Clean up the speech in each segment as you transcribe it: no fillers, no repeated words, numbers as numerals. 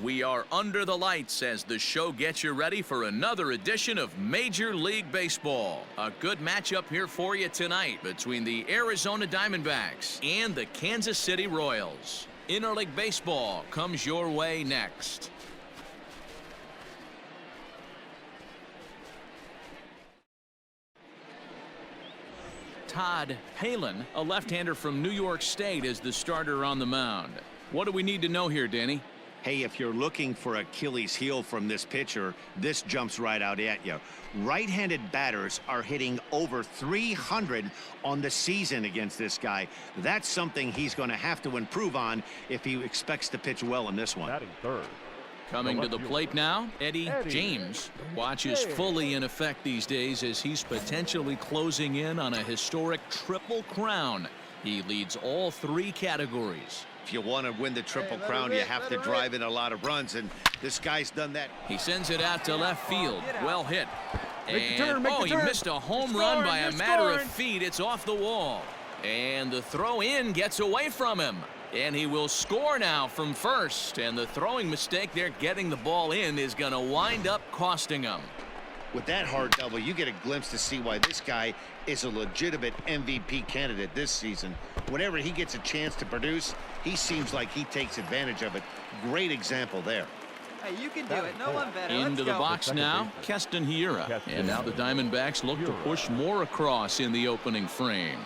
We are under the lights as the show gets you ready for another edition of Major League Baseball. A good matchup here for you tonight between the Arizona Diamondbacks and the Kansas City Royals. Interleague Baseball comes your way next. Todd Palin, a left-hander from New York State, is the starter on the mound. What do we need to know here, Danny? Hey, if you're looking for Achilles heel from this pitcher, this jumps right out at you. Right-handed batters are hitting over 300 on the season against this guy. That's something he's going to have to improve on if he expects to pitch well in this one. Batting third. Coming to the plate now, Eddie James. Watch is fully in effect these days as he's potentially closing in on a historic triple crown. He leads all three categories. If you want to win the Triple Crown, you have to drive in a lot of runs, and this guy's done that. He sends it out to left field. Well hit. And he missed a home run by a matter of feet. It's off the wall. And the throw in gets away from him. And he will score now from first. And the throwing mistake there getting the ball in is going to wind up costing him. With that hard double, you get a glimpse to see why this guy is a legitimate MVP candidate this season. Whenever he gets a chance to produce, he seems like he takes advantage of it. Great example there. Hey, you can do it. No one better. Into the box now, Keston Hiura. And now the Diamondbacks look to push more across in the opening frame.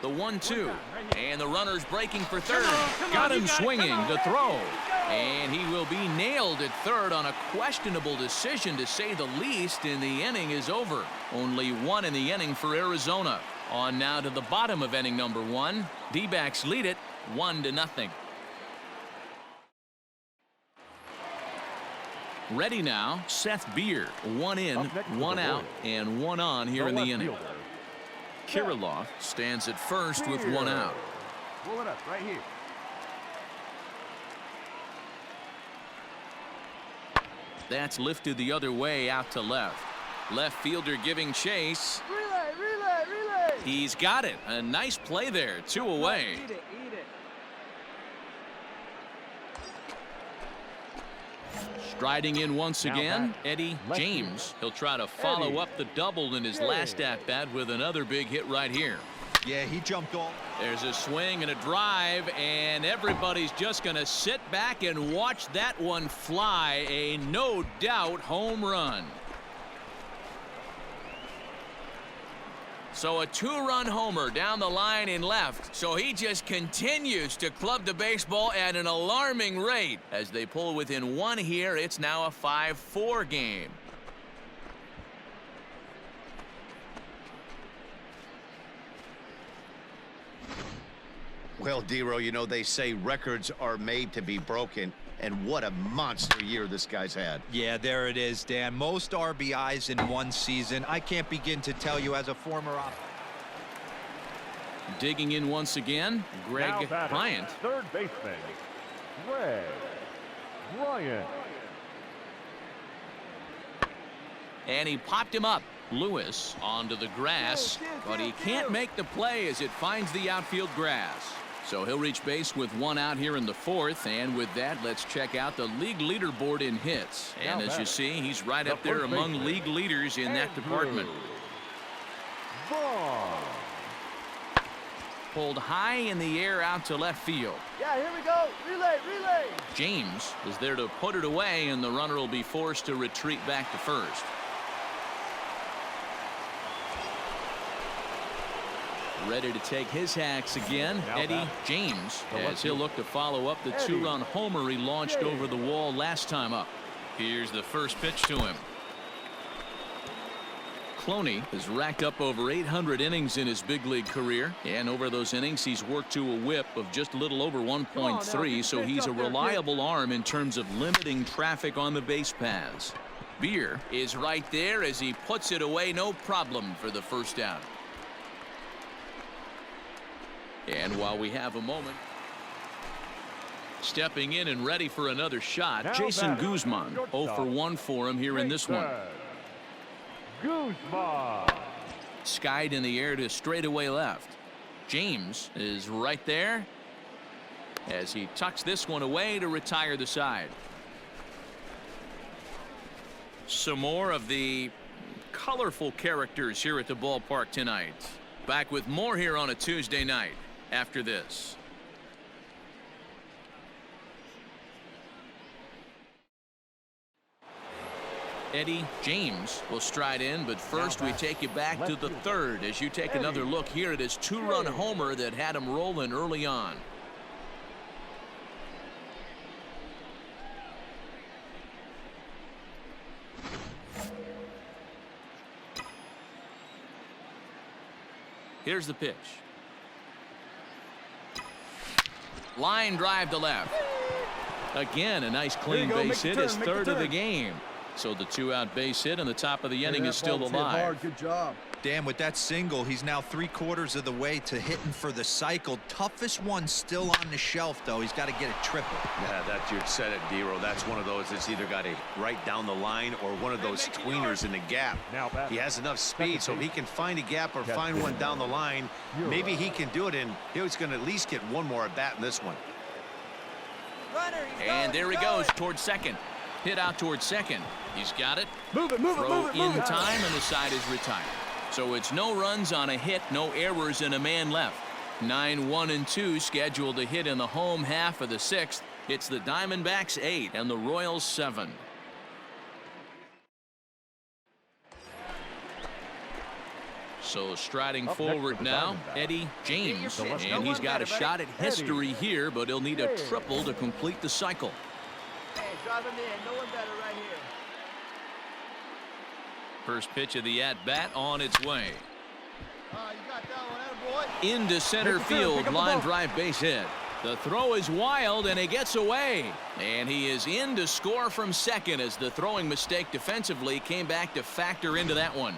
The 1-2, and the runner's breaking for third. Got him swinging. The throw, and he will be nailed at third on a questionable decision, to say the least, and the inning is over. Only one in the inning for Arizona. On now to the bottom of inning number one. D-backs lead it 1-0. Ready now, Seth Beer. One in, one out, and one on here in the inning. Kirilloff stands at first with one out. Pull it up right here. That's lifted the other way out to left. Left fielder giving chase. Relay. He's got it. A nice play there. 2 away. Eat it. Striding in once again, Eddie James. He'll try to follow up the double in his last at-bat with another big hit right here. Yeah, he jumped off. There's a swing and a drive, and everybody's just going to sit back and watch that one fly. A no-doubt home run. So a 2-run homer down the line in left. So he just continues to club the baseball at an alarming rate. As they pull within one here, it's now a 5-4 game. Well, Dero, you know, they say records are made to be broken. And what a monster year this guy's had. Yeah, there it is, Dan. Most RBIs in one season. I can't begin to tell you as a former Digging in once again, Greg Bryant. Third baseman, Greg Bryant. And he popped him up. Lewis onto the grass, but he can't make the play as it finds the outfield grass. So he'll reach base with one out here in the fourth, and with that, let's check out the league leaderboard in hits. And as you see, he's right up there among league leaders in that department. Pulled high in the air out to left field. Yeah, here we go. Relay. James is there to put it away, and the runner will be forced to retreat back to first. Ready to take his hacks again, Eddie James, as he'll look to follow up the 2-run homer he launched over the wall last time up. Here's the first pitch to him. Cloney has racked up over 800 innings in his big league career, and over those innings he's worked to a whip of just a little over 1.3, so he's a reliable arm in terms of limiting traffic on the base paths. Beer is right there as he puts it away, no problem, for the first out. And while we have a moment, stepping in and ready for another shot, Now Jason Guzman. 0 for 1 for him here in this one. Guzman. Skied in the air to straightaway left. James is right there. as he tucks this one away to retire the side. Some more of the colorful characters here at the ballpark tonight. Back with more here on a Tuesday night after this. Eddie James will stride in, but first we take you back to the third as you take another look here at his two-run homer that had him rolling early on. Here's the pitch. Line drive to left. Again, a nice clean base hit, his third of the game. So the two-out base hit and the top of the inning is still alive. Good job. Dan, with that single, he's now 3/4 of the way to hitting for the cycle. Toughest one still on the shelf, though. He's got to get a triple. Yeah, that's, you said it, Dero. That's one of those that's either got to right down the line or one of those tweeners in the gap. He has enough speed, so if he can find a gap or find one down the line, maybe he can do it, and he's going to at least get one more at bat in this one. And there he goes towards second. Hit out towards second. He's got it. Move it, Throw in time, and the side is retired. So it's no runs on a hit, no errors, and a man left. 9-1-2 scheduled to hit in the home half of the sixth. It's the Diamondbacks 8 and the Royals 7. So striding forward now, Eddie James, and he's got a shot at history here, but he'll need a triple to complete the cycle. Hey, drive him in. No one better right here. First pitch of the at-bat on its way. You got that one, attaboy. Into center field, line drive base hit. The throw is wild, and he gets away. And he is in to score from second as the throwing mistake defensively came back to factor into that one.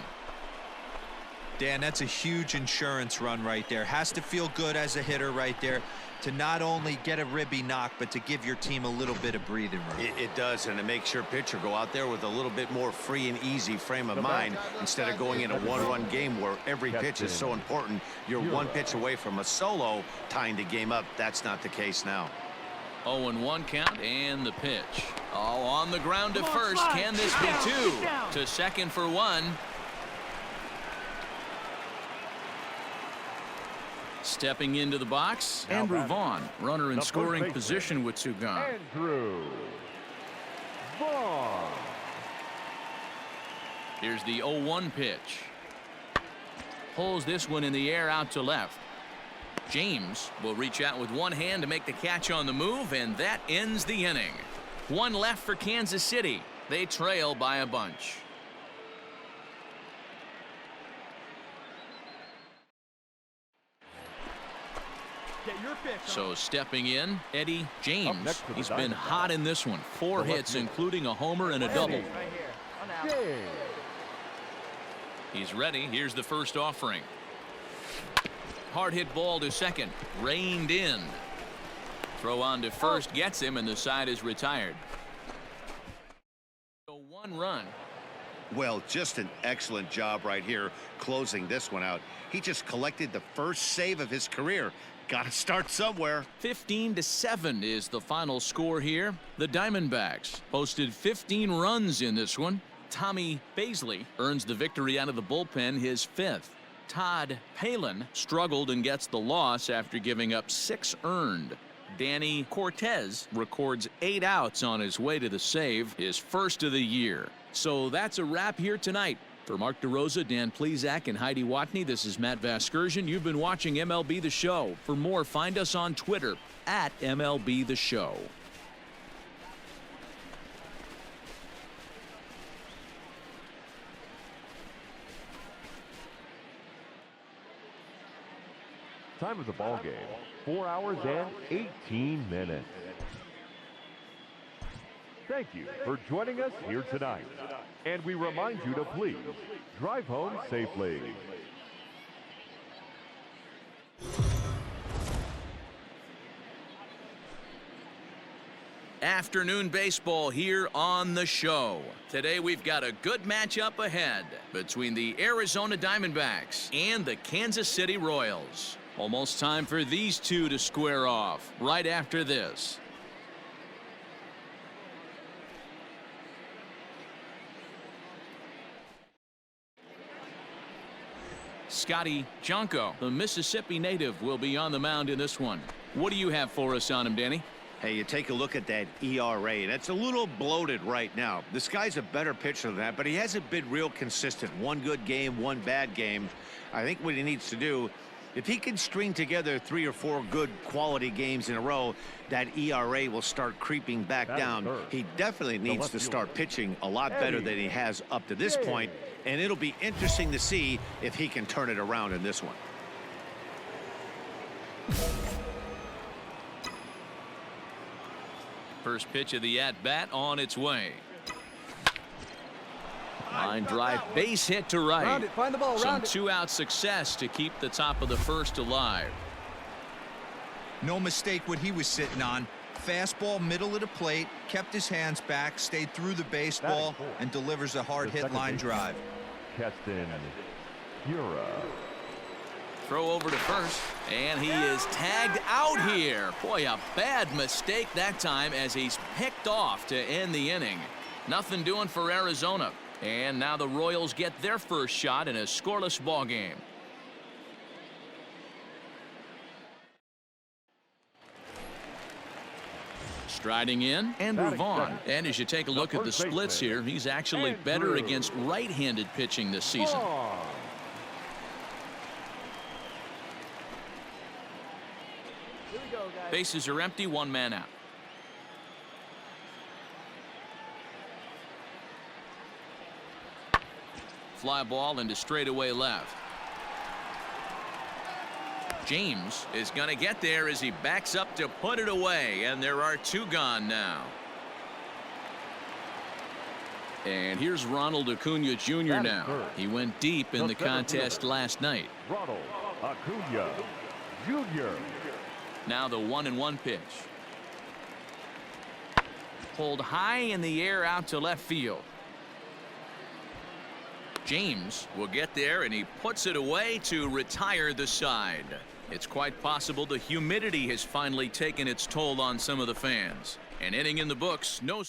Dan, that's a huge insurance run right there. Has to feel good as a hitter right there to not only get a ribby knock, but to give your team a little bit of breathing room. It does, and it makes your pitcher go out there with a little bit more free and easy frame of mind instead of going in a one-run game where every pitch is so important. You're one pitch away from a solo tying the game up. That's not the case now. 0-1 count, and the pitch. Oh, on the ground to first. Can this be two? To second for one. Stepping into the box, Andrew Vaughn, runner in scoring position with two gone. Andrew Vaughn. Here's the 0-1 pitch. Pulls this one in the air out to left. James will reach out with one hand to make the catch on the move, and that ends the inning. One left for Kansas City. They trail by a bunch. So stepping in, Eddie James. He's been hot in this one. 4 hits, including a homer and a double. He's ready. Here's the first offering. Hard hit ball to second. Reined in. Throw on to first gets him, and the side is retired. So 1 run. Well, just an excellent job right here closing this one out. He just collected the first save of his career. Got to start somewhere. 15-7 is the final score here. The Diamondbacks posted 15 runs in this one. Tommy Baisley earns the victory out of the bullpen, his 5th. Todd Palin struggled and gets the loss after giving up 6 earned. Danny Cortez records 8 outs on his way to the save, his first of the year. So that's a wrap here tonight. For Mark DeRosa, Dan Plesac, and Heidi Watney, this is Matt Vasgersian. You've been watching MLB The Show. For more, find us on Twitter at MLB The Show. Time of the ball game, 4 hours and 18 minutes. Thank you for joining us here tonight. And we remind you to please drive home safely. Afternoon baseball here on the show. Today we've got a good matchup ahead between the Arizona Diamondbacks and the Kansas City Royals. Almost time for these two to square off right after this. Scotty Junko, the Mississippi native, will be on the mound in this one. What do you have for us on him, Danny? Hey, you take a look at that ERA. That's a little bloated right now. This guy's a better pitcher than that, but he hasn't been real consistent. One good game, one bad game. I think what he needs to do, if he can string together 3 or 4 good quality games in a row, that ERA will start creeping back down. He definitely needs to start pitching a lot better than he has up to this point, and it'll be interesting to see if he can turn it around in this one. First pitch of the at-bat on its way. Line drive, base hit to right. Round it, find the ball, Some round it. 2-out success to keep the top of the first alive. No mistake what he was sitting on. Fastball, middle of the plate, kept his hands back, stayed through the baseball, and delivers a hard-hit line drive. Keston Hiura. Throw over to first, and he is tagged out here. Boy, a bad mistake that time as he's picked off to end the inning. Nothing doing for Arizona. And now the Royals get their first shot in a scoreless ball game. Striding in, Andrew Vaughn. And as you take a look at the splits here, he's actually better against right-handed pitching this season. Here we go, guys. Bases are empty, 1 man out. Fly ball into straightaway left. James is going to get there as he backs up to put it away, and there are 2 gone now. And here's Ronald Acuna Jr. now. He went deep in the contest last night. Ronald Acuna Jr. Now the 1-1 pitch. Pulled high in the air out to left field. James will get there, and he puts it away to retire the side. It's quite possible the humidity has finally taken its toll on some of the fans. An inning in the books. No.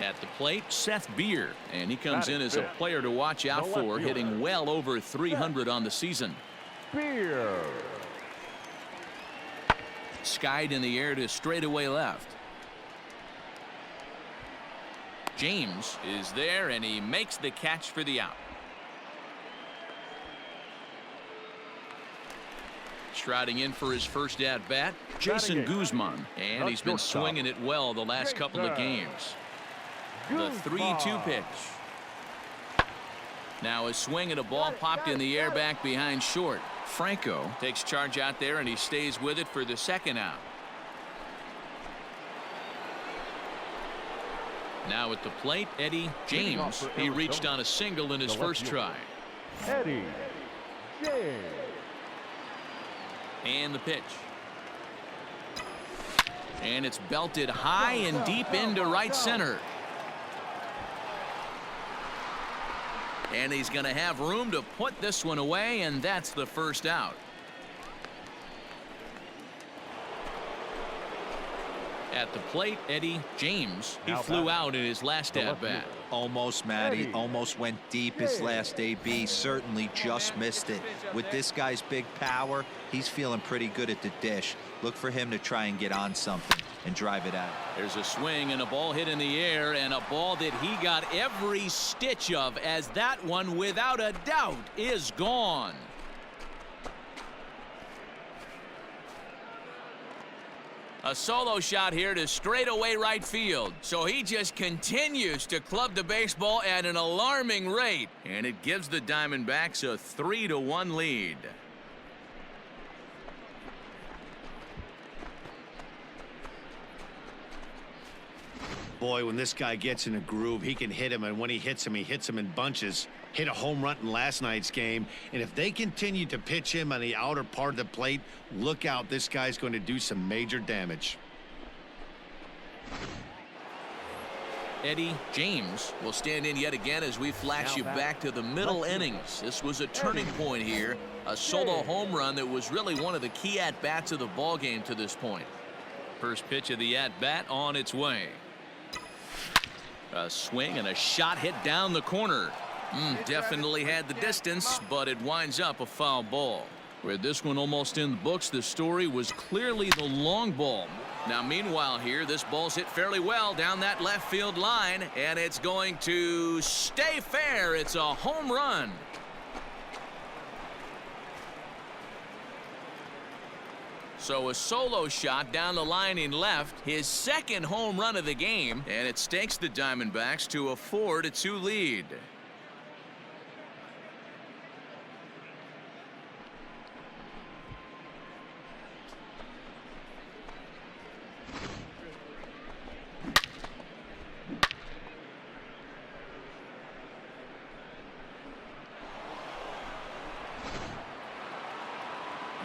At the plate, Seth Beer, and he comes in as a player to watch out for, hitting well over 300 on the season. Beer. Skied in the air to straightaway left. James is there, and he makes the catch for the out. Striding in for his first at-bat, Jason Guzman, and he's been swinging it well the last couple of games. The 3-2 pitch. Now a swing and a ball popped in the air back behind short. Franco takes charge out there, and he stays with it for the second out. Now at the plate, Eddie James. He reached on a single in his first try. Eddie James. And the pitch. And it's belted high and deep into right center. And he's going to have room to put this one away, and that's the first out. At the plate, Eddie James. He flew out in his last at-bat. Almost, Matty. Almost went deep his last AB. Certainly just missed it. With this guy's big power, he's feeling pretty good at the dish. Look for him to try and get on something and drive it out. There's a swing and a ball hit in the air, and a ball that he got every stitch of, as that one, without a doubt, is gone. A solo shot here to straightaway right field. So he just continues to club the baseball at an alarming rate. And it gives the Diamondbacks a 3-1 lead. Boy, when this guy gets in a groove, he can hit him, and when he hits him in bunches. Hit a home run in last night's game, and if they continue to pitch him on the outer part of the plate, look out, this guy's going to do some major damage. Eddie James will stand in yet again as we flash you back to the middle innings. This was a turning point here. A solo home run that was really one of the key at-bats of the ball game to this point. First pitch of the at-bat on its way. A swing and a shot hit down the corner. Definitely had the distance, but it winds up a foul ball. With this one almost in the books, the story was clearly the long ball. Now, meanwhile here, this ball's hit fairly well down that left field line, and it's going to stay fair. It's a home run. So a solo shot down the line in left, his second home run of the game, and it stakes the Diamondbacks to a 4-2 lead.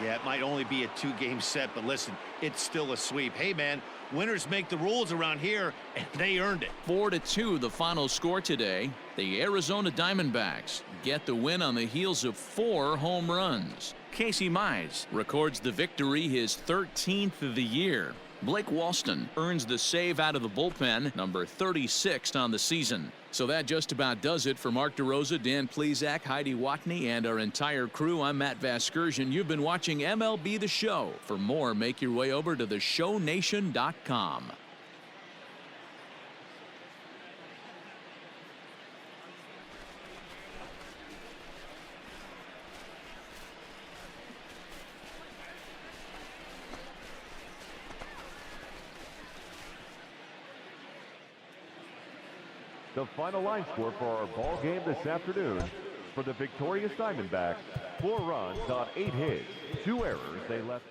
Yeah, it might only be a 2-game set, but listen, it's still a sweep. Hey, man, winners make the rules around here, and they earned it. 4-2 the final score today. The Arizona Diamondbacks get the win on the heels of 4 home runs. Casey Mize records the victory, his 13th of the year. Blake Walston earns the save out of the bullpen, number 36 on the season. So that just about does it for Mark DeRosa, Dan Plesac, Heidi Watney, and our entire crew. I'm Matt Vasgersian. You've been watching MLB The Show. For more, make your way over to theshownation.com. The final line score for our ball game this afternoon: for the victorious Diamondbacks, 4 runs on 8 hits, 2 errors. They left